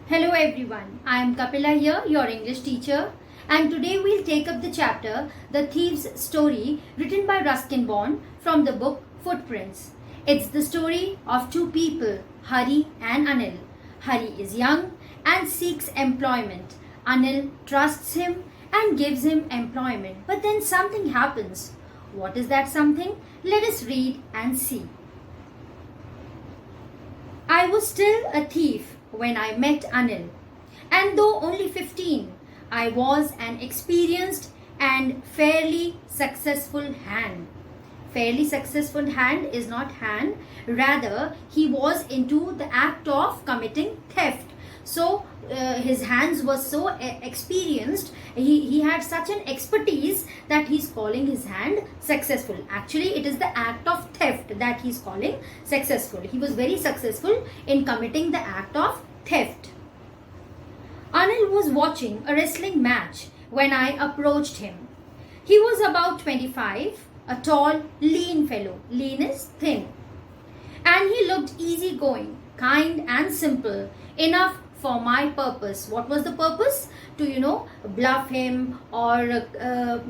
Hello everyone, I am Kapila here, your English teacher, and today we'll take up the chapter The Thieves Story written by Ruskin Bond from the book Footprints. It's the story of two people, Hari and Anil. Hari is young and seeks employment. Anil trusts him and gives him employment, but then something happens. What is that something? Let us read and see. I was still a thief when I met Anil, and though only 15, I was an experienced and fairly successful hand. Fairly successful hand is not hand, rather he was into the act of committing theft. So his hands were so experienced, he had such an expertise that he's calling his hand successful. Actually, it is the act of theft that he's calling successful. He was very successful in committing the act of theft. Anil was watching a wrestling match when I approached him. He was about 25, a tall, lean fellow. Lean is thin. And he looked easygoing, kind and simple, enough for my purpose. What was the purpose? To, bluff him or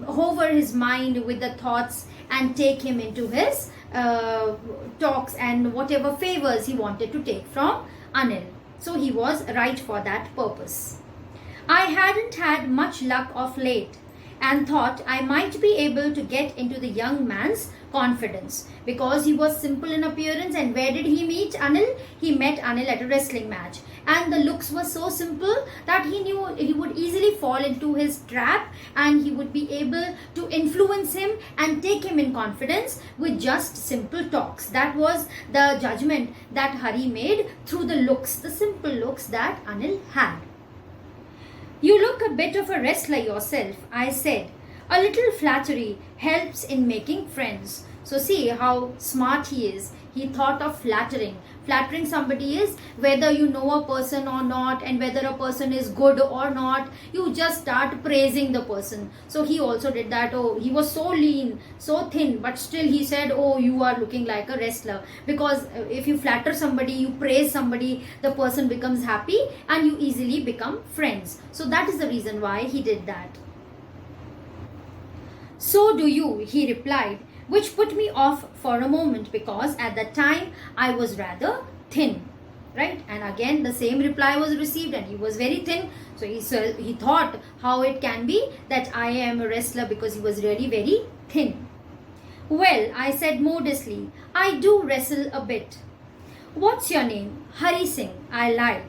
hover his mind with the thoughts and take him into his talks and whatever favors he wanted to take from Anil. So he was right for that purpose. I hadn't had much luck of late and thought I might be able to get into the young man's confidence because he was simple in appearance. And where did he meet Anil? He met Anil at a wrestling match, and the looks were so simple that he knew he would easily fall into his trap and he would be able to influence him and take him in confidence with just simple talks. That was the judgment that Hari made through the looks, the simple looks that Anil had. You look a bit of a wrestler yourself, I said. A little flattery helps in making friends. So see how smart he is. He thought of flattering. Flattering somebody is whether you know a person or not, and whether a person is good or not, you just start praising the person. So he also did that. Oh, he was so lean, so thin, but still he said, oh, you are looking like a wrestler. Because if you flatter somebody, you praise somebody, the person becomes happy and you easily become friends. So that is the reason why he did that. So do you, he replied, which put me off for a moment because at that time I was rather thin, right? And again the same reply was received, and he was very thin. So he thought how it can be that I am a wrestler because he was really very thin. Well, I said modestly, I do wrestle a bit. What's your name? Hari Singh, I lied.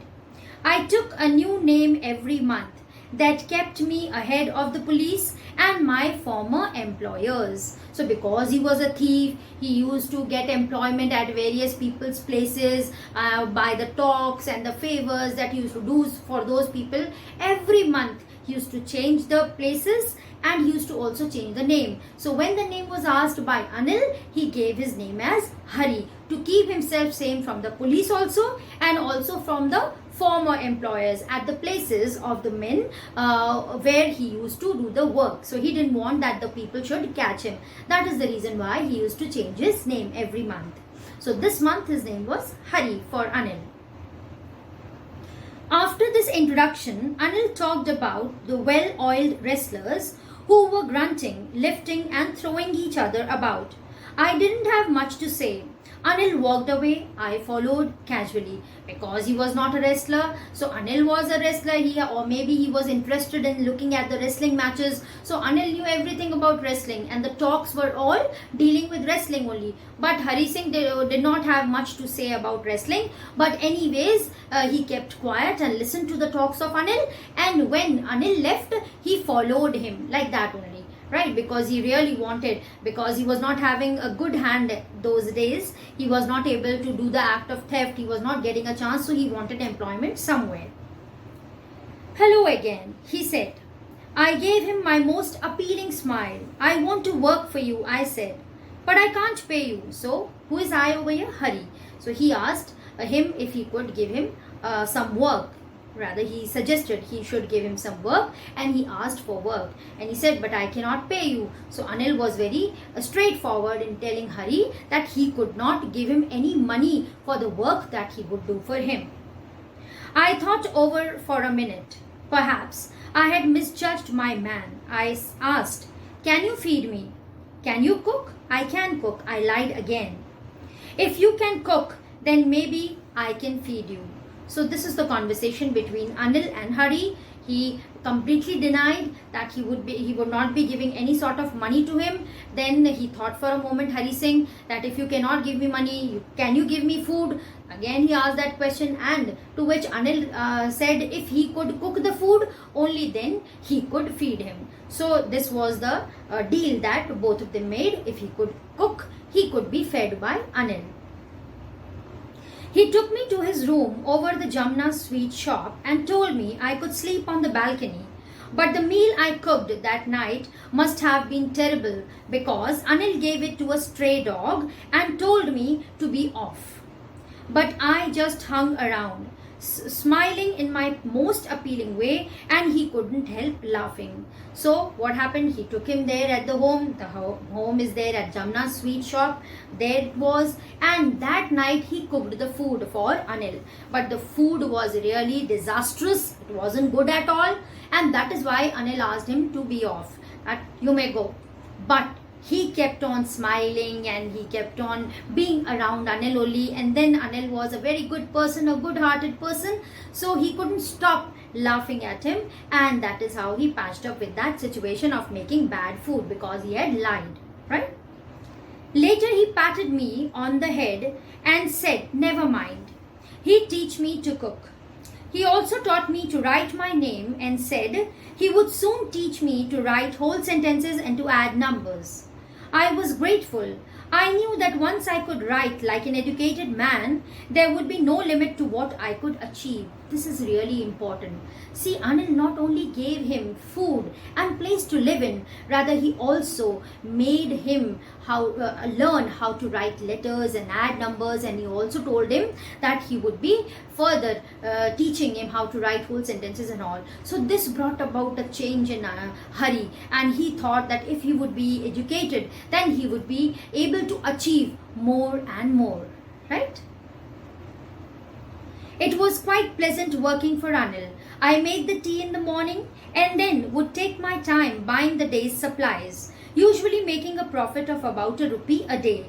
I took a new name every month. That kept me ahead of the police and my former employers. So because he was a thief, he used to get employment at various people's places by the talks and the favors that he used to do for those people. Every month he used to change the places and he used to also change the name. So when the name was asked by Anil, he gave his name as Hari to keep himself safe from the police also, and also from the former employers at the places of the men where he used to do the work. So he didn't want that the people should catch him. That is the reason why he used to change his name every month. So this month his name was Hari for Anil. After this introduction, Anil talked about the well-oiled wrestlers who were grunting, lifting and throwing each other about. I didn't have much to say. Anil walked away. I followed casually because he was not a wrestler. So Anil was a wrestler, or maybe he was interested in looking at the wrestling matches. So Anil knew everything about wrestling, and the talks were all dealing with wrestling only. But Hari Singh did not have much to say about wrestling. But anyways, he kept quiet and listened to the talks of Anil. And when Anil left, he followed him like that only. Right, because he really wanted, because he was not having a good hand those days, he was not able to do the act of theft, he was not getting a chance, so he wanted employment somewhere. Hello again, he said. I gave him my most appealing smile. I want to work for you, I said, but I can't pay you. So who is I over here? Hari. So he asked him if he could give him some work. Rather, he suggested he should give him some work, and he asked for work, and he said, but I cannot pay you. So Anil was very straightforward in telling Hari that he could not give him any money for the work that he would do for him. I thought over for a minute. Perhaps I had misjudged my man. I asked, "Can you feed me?" "Can you cook?" "I can cook." I lied again. "If you can cook, then maybe I can feed you." So this is the conversation between Anil and Hari. He completely denied that he would not be giving any sort of money to him. Then he thought for a moment, Hari Singh, that if you cannot give me money, can you give me food? Again he asked that question, and to which Anil said if he could cook the food, only then he could feed him. So this was the deal that both of them made. If he could cook, he could be fed by Anil. He took me to his room over the Jamna sweet shop and told me I could sleep on the balcony. But the meal I cooked that night must have been terrible because Anil gave it to a stray dog and told me to be off. But I just hung around, smiling in my most appealing way, and he couldn't help laughing. So what happened? He took him there at the home. The home is there at Jamna's sweet shop. There it was, and that night he cooked the food for Anil. But the food was really disastrous. It wasn't good at all, and that is why Anil asked him to be off. That you may go. But he kept on smiling and he kept on being around Anil only, and then Anil was a very good person, a good-hearted person, so he couldn't stop laughing at him, and that is how he patched up with that situation of making bad food because he had lied, right? Later he patted me on the head and said, "Never mind. He'd teach me to cook." He also taught me to write my name and said he would soon teach me to write whole sentences and to add numbers. I was grateful. I knew that once I could write like an educated man, there would be no limit to what I could achieve. This is really important. See, Anil not only gave him food and place to live in, rather he also made him learn how to write letters and add numbers, and he also told him that he would be further teaching him how to write whole sentences and all. So this brought about a change in Hari, and he thought that if he would be educated, then he would be able to achieve more and more, right? It was quite pleasant working for Anil. I made the tea in the morning and then would take my time buying the day's supplies, usually making a profit of about ₹1 a day.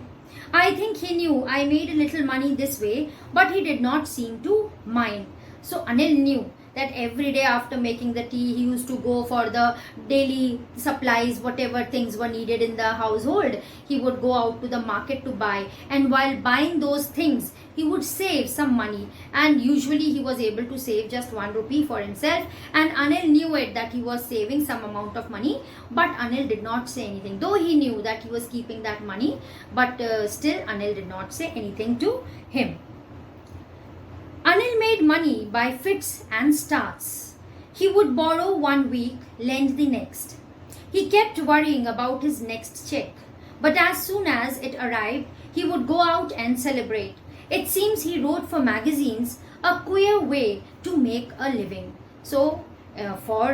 I think he knew I made a little money this way, but he did not seem to mind. So Anil knew that every day after making the tea, he used to go for the daily supplies, whatever things were needed in the household. He would go out to the market to buy, and while buying those things, he would save some money, and usually he was able to save just ₹1 for himself, and Anil knew it that he was saving some amount of money, but Anil did not say anything, though he knew that he was keeping that money, but still Anil did not say anything to him. Anil made money by fits and starts. He would borrow 1 week, lend the next. He kept worrying about his next check, but as soon as it arrived, he would go out and celebrate. It seems he wrote for magazines, a queer way to make a living. So for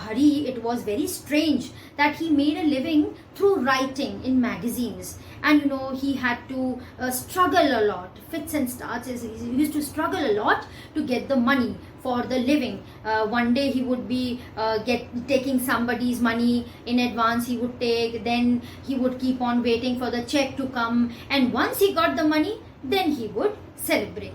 Hari, it was very strange that he made a living through writing in magazines, and he had to struggle a lot. Fits and starts, he used to struggle a lot to get the money for the living. One day he would be taking somebody's money in advance, he would take, then he would keep on waiting for the check to come, and once he got the money, then he would celebrate.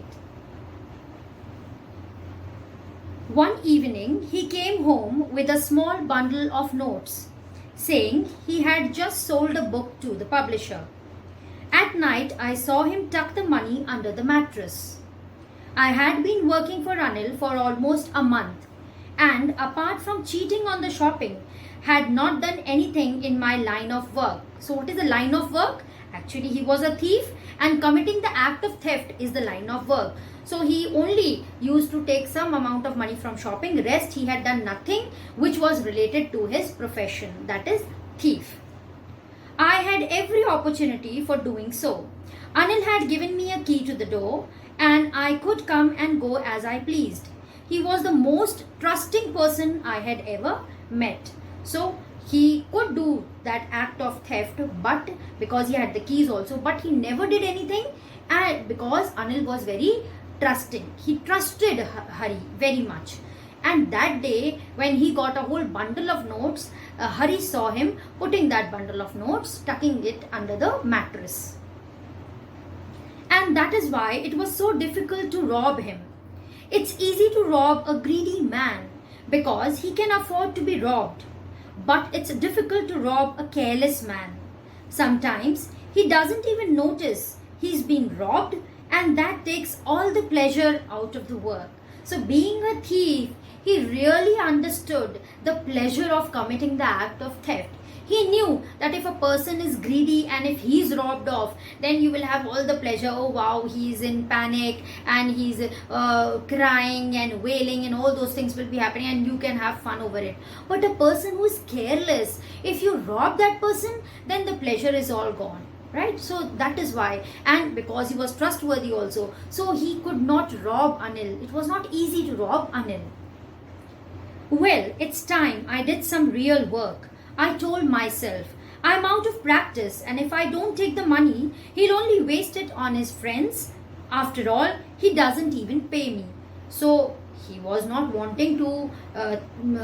One evening, he came home with a small bundle of notes, saying he had just sold a book to the publisher. At night, I saw him tuck the money under the mattress. I had been working for Anil for almost a month, and apart from cheating on the shopping, had not done anything in my line of work. So what is the line of work? Actually, he was a thief, and committing the act of theft is the line of work. So he only used to take some amount of money from shopping. Rest, he had done nothing which was related to his profession, that is thief. I had every opportunity for doing so. Anil had given me a key to the door, and I could come and go as I pleased. He was the most trusting person I had ever met. So he could do that act of theft, but because he had the keys also, but he never did anything, and because Anil was very trusting. He trusted Hari very much. And that day, when he got a whole bundle of notes, Hari saw him putting that bundle of notes, tucking it under the mattress. And that is why it was so difficult to rob him. It's easy to rob a greedy man because he can afford to be robbed. But it's difficult to rob a careless man. Sometimes he doesn't even notice he's being robbed, and that takes all the pleasure out of the work. So being a thief, he really understood the pleasure of committing the act of theft. He knew that if a person is greedy and if he's robbed off, then you will have all the pleasure. Oh wow, he's in panic and he's crying and wailing and all those things will be happening and you can have fun over it. But a person who is careless, if you rob that person, then the pleasure is all gone. Right? So that is why. And because he was trustworthy also, so he could not rob Anil. It was not easy to rob Anil. Well, it's time I did some real work. I told myself, I'm out of practice and if I don't take the money, he'll only waste it on his friends. After all, he doesn't even pay me. So he was not wanting to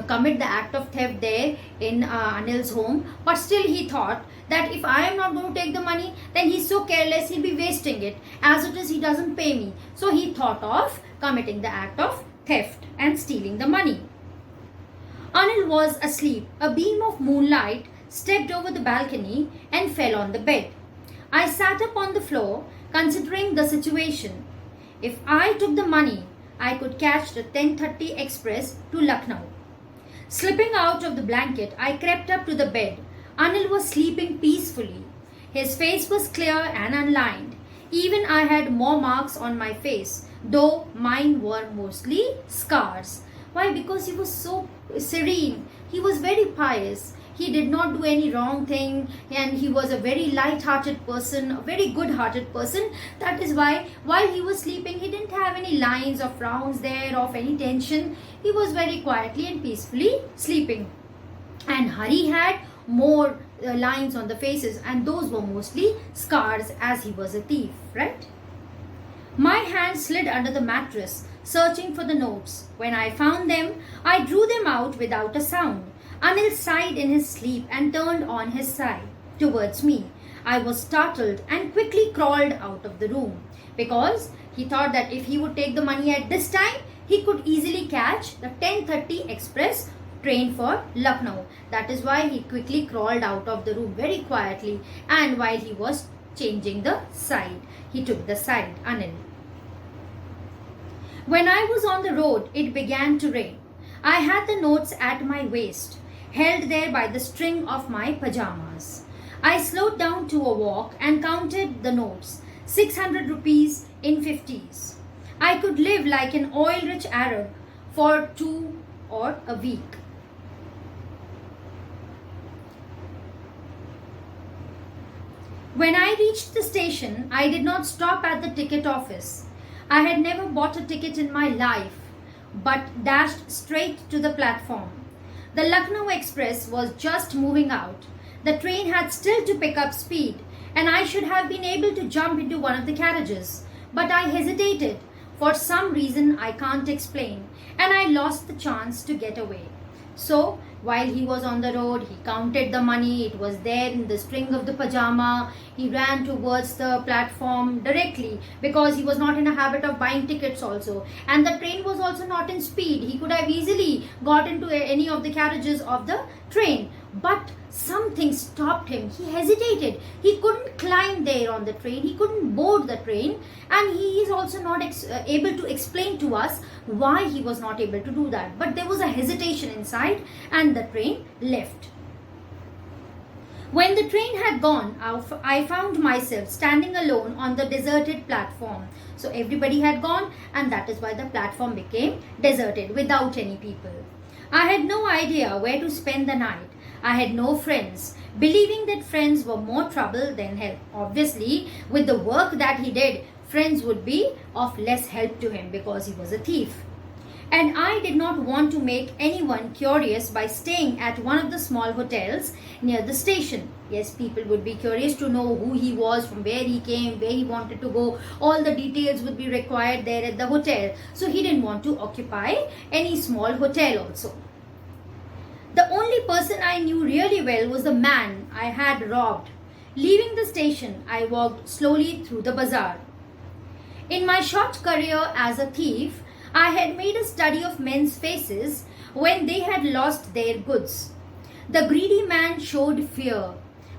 commit the act of theft there in Anil's home. But still he thought that if I am not going to take the money, then he's so careless, he'll be wasting it. As it is, he doesn't pay me. So he thought of committing the act of theft and stealing the money. Anil was asleep. A beam of moonlight stepped over the balcony and fell on the bed. I sat up on the floor, considering the situation. If I took the money, I could catch the 10:30 express to Lucknow. Slipping out of the blanket, I crept up to the bed. Anil was sleeping peacefully. His face was clear and unlined. Even I had more marks on my face, though mine were mostly scars. Why? Because he was so serene. He was very pious. He did not do any wrong thing and he was a very light-hearted person, a very good-hearted person. That is why while he was sleeping, he didn't have any lines or frowns there of any tension. He was very quietly and peacefully sleeping. And Hari had more lines on the faces and those were mostly scars as he was a thief, right? My hand slid under the mattress, searching for the notes. When I found them, I drew them out without a sound. Anil sighed in his sleep and turned on his side towards me. I was startled and quickly crawled out of the room because he thought that if he would take the money at this time, he could easily catch the 10:30 express train for Lucknow. That is why he quickly crawled out of the room very quietly, and while he was changing the side, he took the side, Anil. When I was on the road, it began to rain. I had the notes at my waist, held there by the string of my pajamas. I slowed down to a walk and counted the notes, 600 rupees in 50s. I could live like an oil-rich Arab for 2 or a week. When I reached the station, I did not stop at the ticket office. I had never bought a ticket in my life, but dashed straight to the platform. The Lucknow Express was just moving out. The train had still to pick up speed, and I should have been able to jump into one of the carriages. But I hesitated, for some reason I can't explain, and I lost the chance to get away. So, while he was on the road, he counted the money. It was there in the string of the pajama. He ran towards the platform directly because he was not in a habit of buying tickets also. And the train was also not in speed. He could have easily got into any of the carriages of the train. But something stopped him. He hesitated. He couldn't climb there on the train. He couldn't board the train. And he is also not able to explain to us why he was not able to do that. But there was a hesitation inside and the train left. When the train had gone, I found myself standing alone on the deserted platform. So everybody had gone, and that is why the platform became deserted without any people. I had no idea where to spend the night. I had no friends, believing that friends were more trouble than help. Obviously, with the work that he did, friends would be of less help to him because he was a thief. And I did not want to make anyone curious by staying at one of the small hotels near the station. Yes, people would be curious to know who he was, from where he came, where he wanted to go. All the details would be required there at the hotel. So he didn't want to occupy any small hotel also. The only person I knew really well was the man I had robbed. Leaving the station, I walked slowly through the bazaar. In my short career as a thief, I had made a study of men's faces when they had lost their goods. The greedy man showed fear.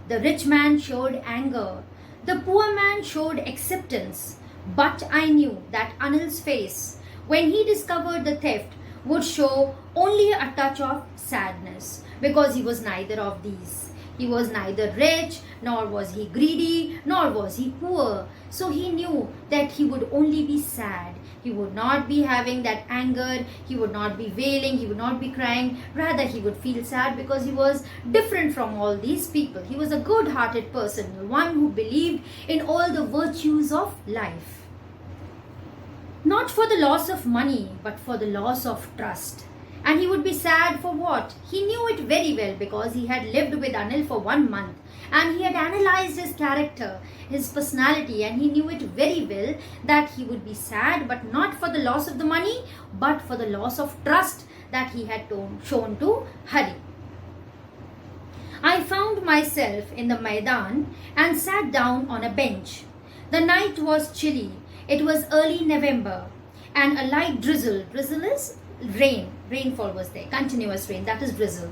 The rich man showed anger. The poor man showed acceptance. But I knew that Anil's face, when he discovered the theft, would show only a touch of sadness, because he was neither of these. He was neither rich, nor was he greedy, nor was he poor. So he knew that he would only be sad. He would not be having that anger, he would not be wailing, he would not be crying. Rather, he would feel sad because he was different from all these people. He was a good-hearted person, one who believed in all the virtues of life. Not for the loss of money, but for the loss of trust. And he would be sad for what? He knew it very well, because he had lived with Anil for 1 month and he had analyzed his character, his personality, and he knew it very well that he would be sad, but not for the loss of the money, but for the loss of trust that he had shown to Hari. I found myself in the Maidan and sat down on a bench. The night was chilly. It was early November and a light drizzle is rainfall was there, continuous rain, that is drizzle,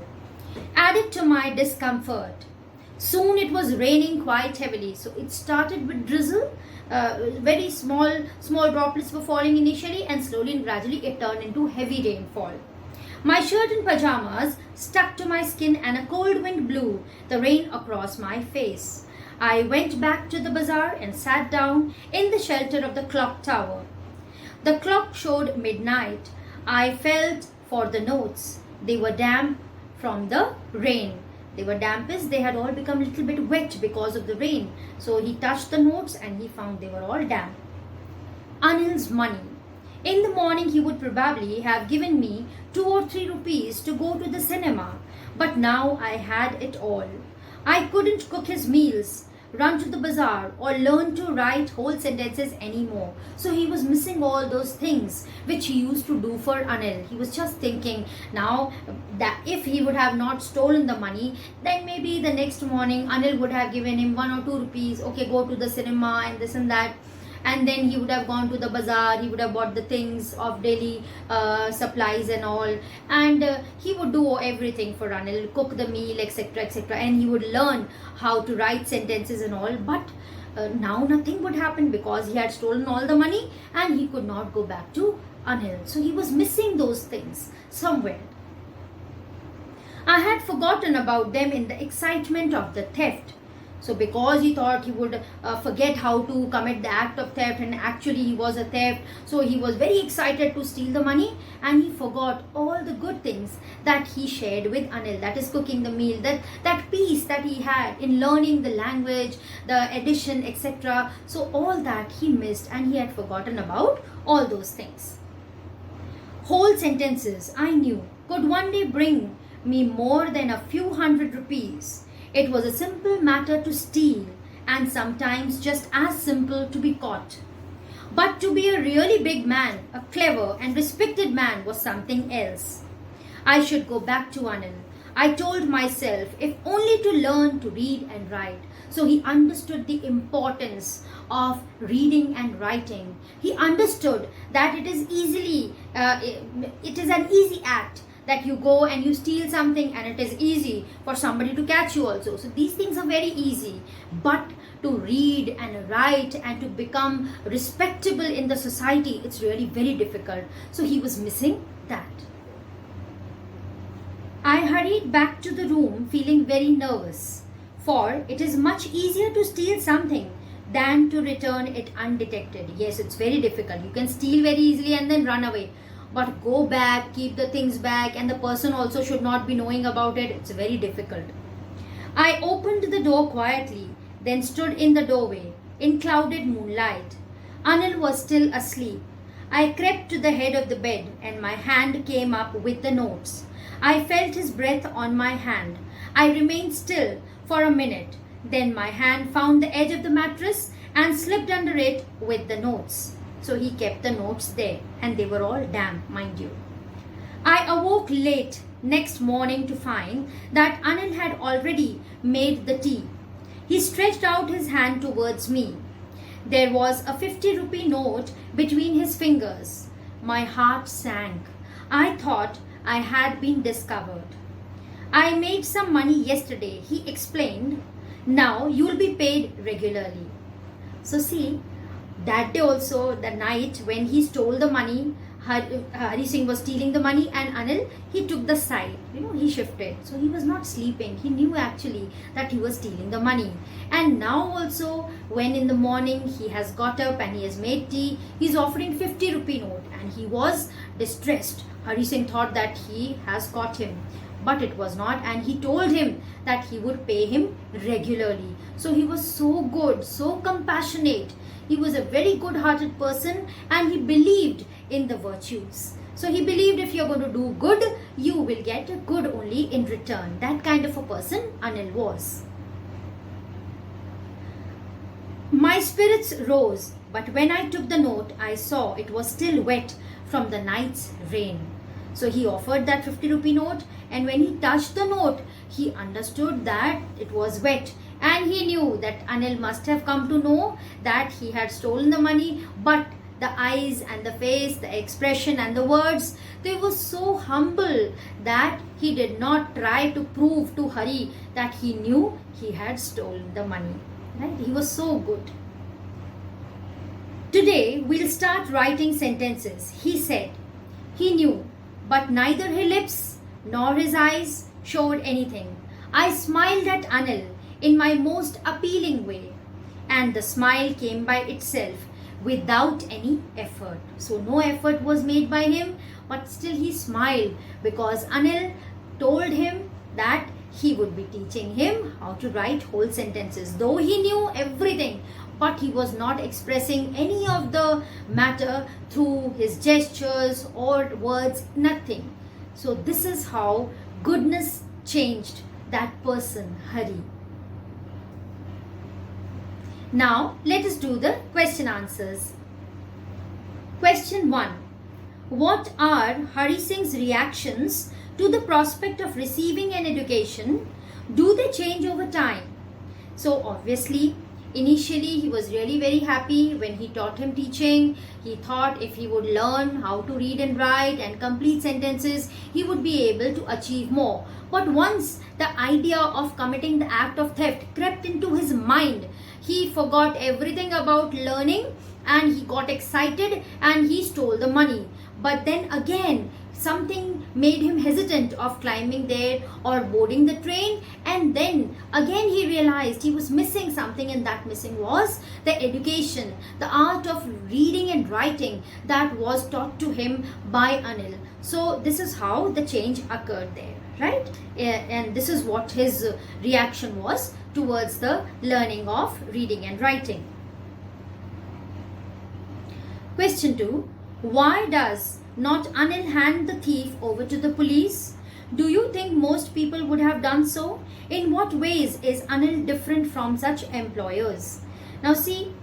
added to my discomfort. Soon it was raining quite heavily. So it started with drizzle, very small droplets were falling initially, and slowly and gradually it turned into heavy rainfall. My shirt and pajamas stuck to my skin and a cold wind blew the rain across my face. I went back to the bazaar and sat down in the shelter of the clock tower. The clock showed midnight. I felt for the notes. They were damp from the rain. They were damp as they had all become a little bit wet because of the rain. So he touched the notes and he found they were all damp. Anil's money. In the morning he would probably have given me 2 or 3 rupees to go to the cinema. But now I had it all. I couldn't cook his meals, run to the bazaar, or learn to write whole sentences anymore. So he was missing all those things which he used to do for Anil. He was just thinking now that if he would have not stolen the money, then maybe the next morning Anil would have given him 1 or 2 rupees. Okay, go to the cinema and this and that. And then he would have gone to the bazaar, he would have bought the things of daily supplies and all, and he would do everything for Anil, cook the meal, etc., etc., and he would learn how to write sentences and all. But now nothing would happen because he had stolen all the money and he could not go back to Anil. So he was missing those things somewhere. I had forgotten about them in the excitement of the theft. So because he thought he would forget how to commit the act of theft, and actually he was a theft, so he was very excited to steal the money, and he forgot all the good things that he shared with Anil, that is cooking the meal, that peace that he had in learning the language, the addition, etc. So all that he missed, and he had forgotten about all those things. Whole sentences, I knew, could one day bring me more than a few hundred rupees. It was a simple matter to steal, and sometimes just as simple to be caught. But to be a really big man, a clever and respected man, was something else. I should go back to Anil. I told myself, if only to learn to read and write. So he understood the importance of reading and writing. He understood that it is an easy act, that you go and you steal something, and it is easy for somebody to catch you also. So these things are very easy. But to read and write and to become respectable in the society, it's really very difficult. So he was missing that. I hurried back to the room feeling very nervous, for it is much easier to steal something than to return it undetected. Yes, it's very difficult. You can steal very easily and then run away. But go back, keep the things back, and the person also should not be knowing about it. It's very difficult. I opened the door quietly, then stood in the doorway in clouded moonlight. Anil was still asleep. I crept to the head of the bed and my hand came up with the notes. I felt his breath on my hand. I remained still for a minute. Then my hand found the edge of the mattress and slipped under it with the notes. So he kept the notes there and they were all damp, mind you. I awoke late next morning to find that Anil had already made the tea. He stretched out his hand towards me. There was a 50-rupee note between his fingers. My heart sank. I thought I had been discovered. I made some money yesterday, he explained. Now you will be paid regularly. So see, that day also, the night when he stole the money, Hari Singh was stealing the money and Anil, he took the side, he shifted. So he was not sleeping. He knew actually that he was stealing the money. And now also, when in the morning he has got up and he has made tea, he's offering 50-rupee note and he was distressed. Hari Singh thought that he has caught him. But it was not, and he told him that he would pay him regularly. So he was so good, so compassionate. He was a very good-hearted person and he believed in the virtues. So he believed if you're going to do good, you will get good only in return. That kind of a person Anil was. My spirits rose, but when I took the note, I saw it was still wet from the night's rain. So he offered that 50-rupee note, and when he touched the note, he understood that it was wet. And he knew that Anil must have come to know that he had stolen the money, but the eyes and the face, the expression and the words, they were so humble that he did not try to prove to Hari that he knew he had stolen the money. Right? He was so good. Today we'll start writing sentences, he said. He knew, but neither his lips nor his eyes showed anything. I smiled at Anil in my most appealing way, and the smile came by itself without any effort. So no effort was made by him, but still he smiled because Anil told him that he would be teaching him how to write whole sentences. Though he knew everything, but he was not expressing any of the matter through his gestures or words, nothing. So this is how goodness changed that person, Hari. Now let us do the question answers. Question 1. What are Hari Singh's reactions to the prospect of receiving an education? Do they change over time? So obviously, initially he was really very happy when he taught him teaching. He thought if he would learn how to read and write and complete sentences, he would be able to achieve more. But once the idea of committing the act of theft crept into his mind, he forgot everything about learning and he got excited and he stole the money. But then again, something made him hesitant of climbing there or boarding the train, and then again he realized he was missing something, and that missing was the education, the art of reading and writing that was taught to him by Anil. So this is how the change occurred there, right? And this is what his reaction was towards the learning of reading and writing. Question 2. Why does not Anil hand the thief over to the police? Do you think most people would have done so? In what ways is Anil different from such employers? Now see,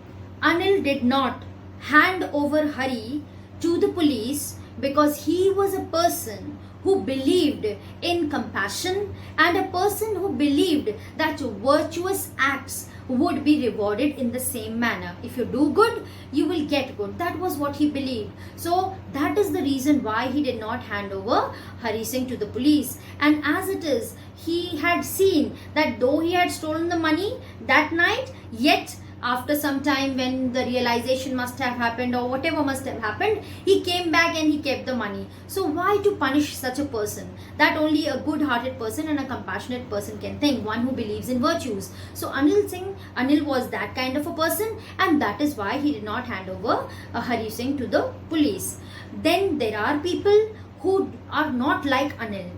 Anil did not hand over Hari to the police because he was a person who believed in compassion and a person who believed that virtuous acts would be rewarded in the same manner. If you do good, you will get good. That was what he believed. So that is the reason why he did not hand over Hari Singh to the police. And as it is, he had seen that though he had stolen the money that night, yet after some time when the realization must have happened or whatever must have happened, he came back and he kept the money. So why to punish such a person? That only a good-hearted person and a compassionate person can think, one who believes in virtues. So Anil was that kind of a person, and that is why he did not hand over Hari Singh to the police. Then there are people who are not like Anil.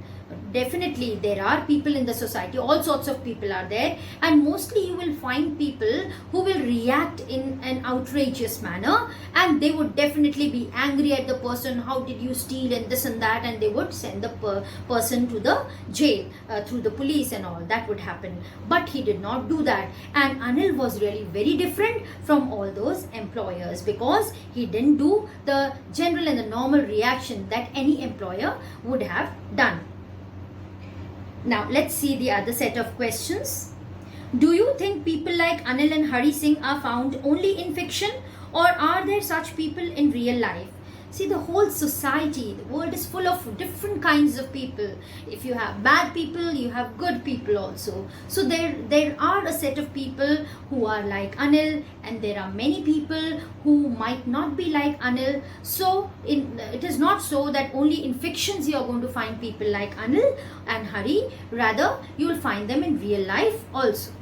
definitely there are people in the society, all sorts of people are there, and mostly you will find people who will react in an outrageous manner, and they would definitely be angry at the person, how did you steal and this and that, and they would send the person to the jail through the police and all that would happen. But he did not do that, and Anil was really very different from all those employers, because he didn't do the general and the normal reaction that any employer would have done. Now let's see the other set of questions. Do you think people like Anil and Hari Singh are found only in fiction, or are there such people in real life? See, the whole society, the world is full of different kinds of people. If you have bad people, you have good people also. So there are a set of people who are like Anil, and there are many people who might not be like Anil. So it is not so that only in fictions you are going to find people like Anil and Hari. Rather, you will find them in real life also.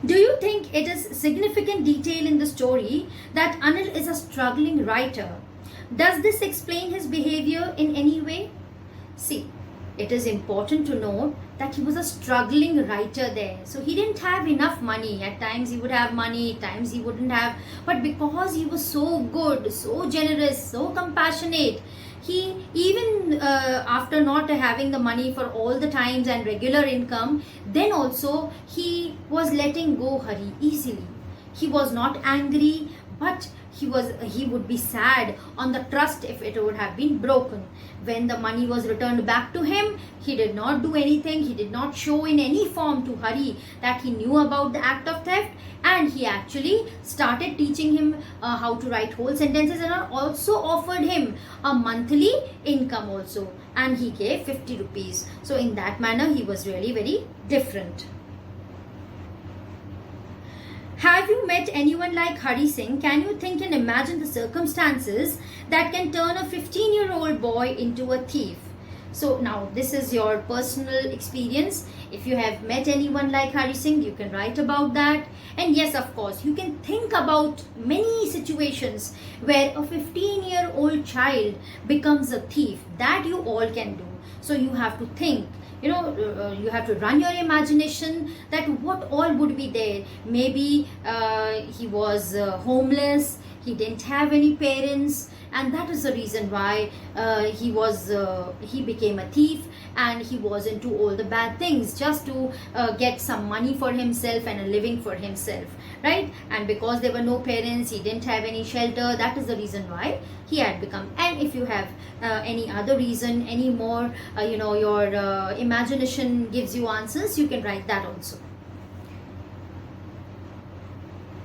Do you think it is significant detail in the story that Anil is a struggling writer? Does this explain his behavior in any way? See, it is important to note that he was a struggling writer there. So he didn't have enough money. At times he would have money, at times he wouldn't have. But because he was so good, so generous, so compassionate, he even after not having the money for all the times and regular income, then also he was letting go Hari easily. He was not angry, but he would be sad on the trust if it would have been broken. When the money was returned back to him, he did not do anything. He did not show in any form to Hari that he knew about the act of theft, and he actually started teaching him how to write whole sentences, and also offered him a monthly income also, and he gave 50 rupees. So in that manner he was really very different. Have you met anyone like Hari Singh? Can you think and imagine the circumstances that can turn a 15-year-old boy into a thief? So now this is your personal experience. If you have met anyone like Hari Singh, you can write about that. And yes, of course, you can think about many situations where a 15-year-old child becomes a thief. That you all can do. So you have to think. You have to run your imagination that what all would be there. Maybe he was homeless, he didn't have any parents, and that is the reason why he became a thief, and he was into all the bad things just to get some money for himself and a living for himself, right? And because there were no parents, he didn't have any shelter. That is the reason why he had become. And if you have any other reason, any more, your imagination gives you answers, you can write that also.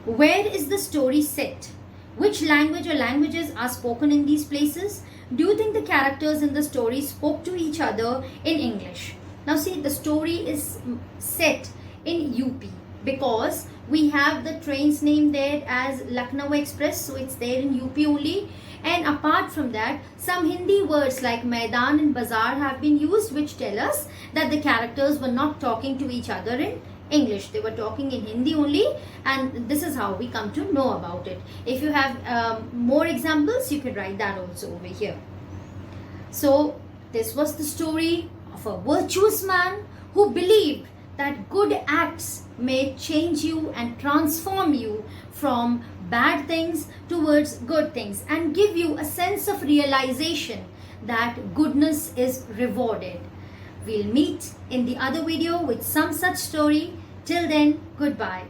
Where is the story set? Which language or languages are spoken in these places? Do you think the characters in the story spoke to each other in English? Now see, the story is set in UP because we have the train's name there as Lucknow Express, so it's there in UP only. And apart from that, some Hindi words like Maidan and Bazaar have been used, which tell us that the characters were not talking to each other in English. They were talking in Hindi only, and this is how we come to know about it. If you have more examples, you can write that also over here. So this was the story of a virtuous man who believed that good acts may change you and transform you from bad things towards good things, and give you a sense of realization that goodness is rewarded. We'll meet in the other video with some such story. Till then, goodbye.